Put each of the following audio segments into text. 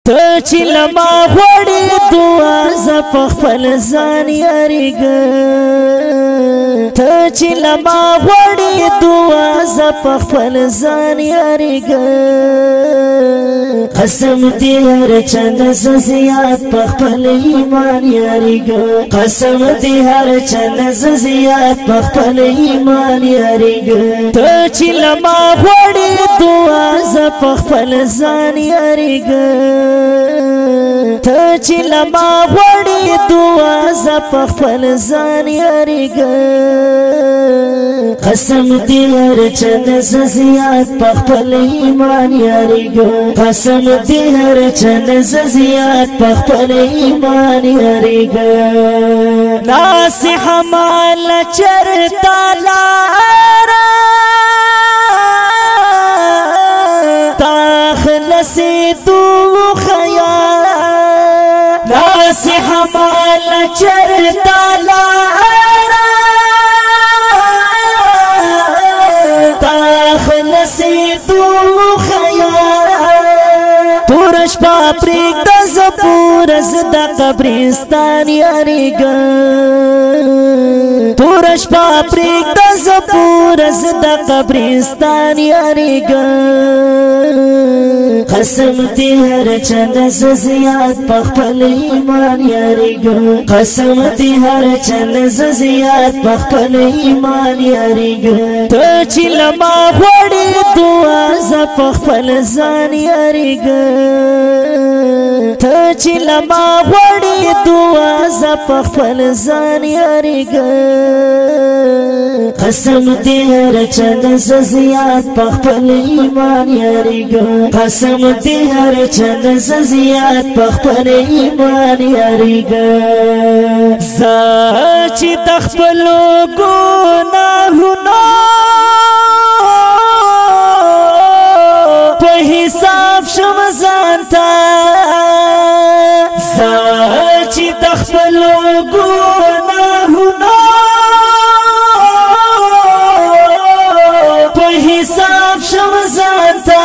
ته چې لما غوړې دعا ز په خپل ځان یریږم ته چې لما غوړې دعا ز په خپل ځان یریږم قسم دې هر چند زیات په خپل ایمان یریږم قسم دې هر چند زیات په خپل ایمان یریږم ته چې لما غوړې دعا ز په خپل ځان یریږم ته چې لما غوړې دعا ز په خپل ځان یریږم قسم دې هر چند زیات په خپل ایمان یریږم قسم دې هر چند زیات په خپل ایمان یریږم ناصح مال چرتا لارا تاخلصي تو خیال ناصح مال چرتا لارا تاخلصي تو خیال تورش پاپریک د زپور زد قبرستان یریږم تورش پاپریک د زپور زد قبرستان یریږم قسم دې هر چند زیات په خپل ایمان یریږم قسم دې هر چند زیات په خپل ایمان یریږم ته چې لما غوړې دعا ز په خپل ځان یریږم ته چې لما غوړې دعا ز په خپل ځان یریږم قسم دې هر چند زیات په خپل ایمان یریږم قسم دې هر چند زیات په خپل ایمان یریږم زه چې د خپلو ګناهونو په حساب شم ځان ته زه چې د خپلو ګناهونو په حساب شم ځان ته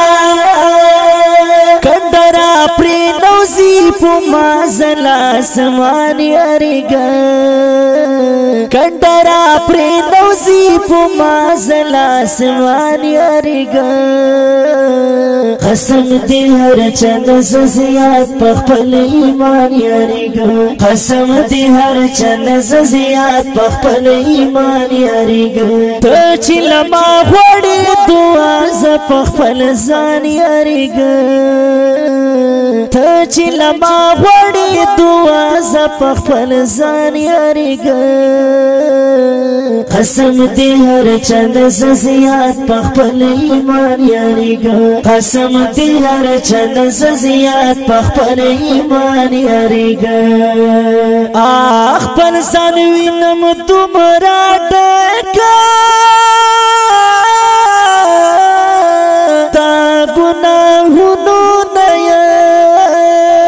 کندرا پرې نوزي په مازل اسمان یریږم کندرا پرې نوزي په مازل اسمان یریږم قسم دې هر چند زیات په خپل ایمان یریږم قسم دې هر چند زیات په خپل ایمان یریږم ته چې لما غوړې دعا ز په خپل ځان یریږم ته چې لما غوړې دعا ز په خپل ځان یریږم قسم دې هر چند زیات په خپل ایمان یریږم قسم دې هر چند زیات په خپل ایمان یریږم خپل ځان وینم دومره ډکه تا ګناهونو نه یم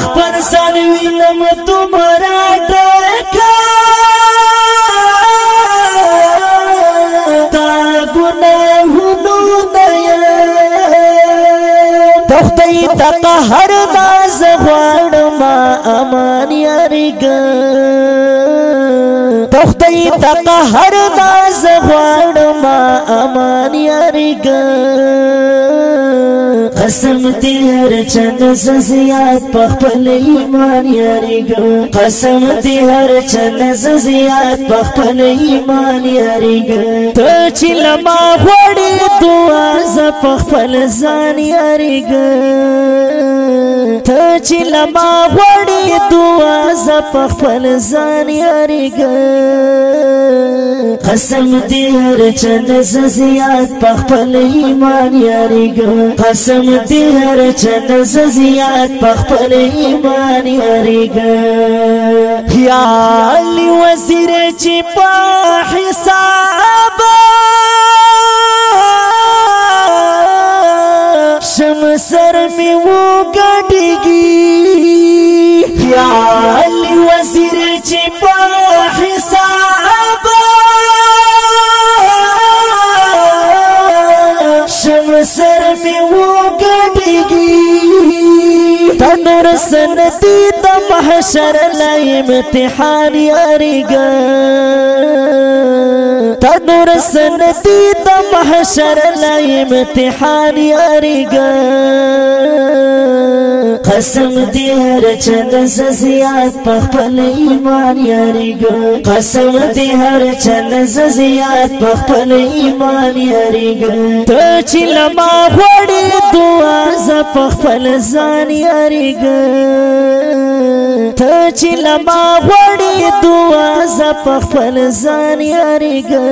خپل ځان وینم دومره ډکه تا ګناهونو نه یم د خدای د قهر نه زه غواړم امان یریږم د خدای د قهر نه زه غواړم امان یریږم قسم دې هر چند زیات په خپل ایمان یریږم قسم دې هر چند زیات په خپل ایمان یریږم ته چې لما غوړې دعا ز په خپل ځان یریږم ته چې لما غوړې دعا ز په خپل ځان یریږم قسم دې هر چند زیات په خپل ایمان یریږم قسم دې هر چند زیات په خپل ایمان یریږم خیال وزیر چې په حساب شم سر می وګډيږي خیال وزیر چې په حساب شم سر می وګډيږي تنور سندی د محشر لای امتحان یاریګا تنور سندی د محشر لای امتحان یاریګا قسم دی هر چند زیات په خپل ایمان یاریګا قسم دی هر چند زیات په خپل ایمان یاریګا ته چې لما غوړې دعا ز په خپل ځان یاریګا ته چې لما غوړې دعا ز په خپل ځان یاریګا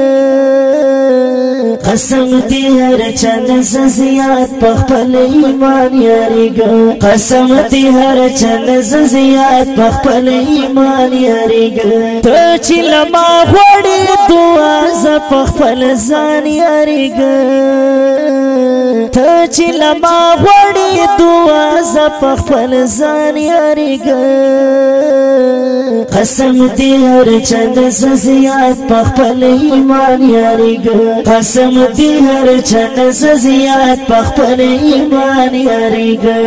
قسم دی هر چند زیات په خپل ایمان یاریګا قسم دی هر چند زیات په خپل ایمان یاریګا ته چې لما غوړې دعا ز په خپل ځان یاریګا ته چې لما غوړې دعا ز په خپل ځان یاریګا قسم دی هر چند زیات په خپل ایمان یاریګا قسم دی هر چند زیات په خپل ایمان یاریګا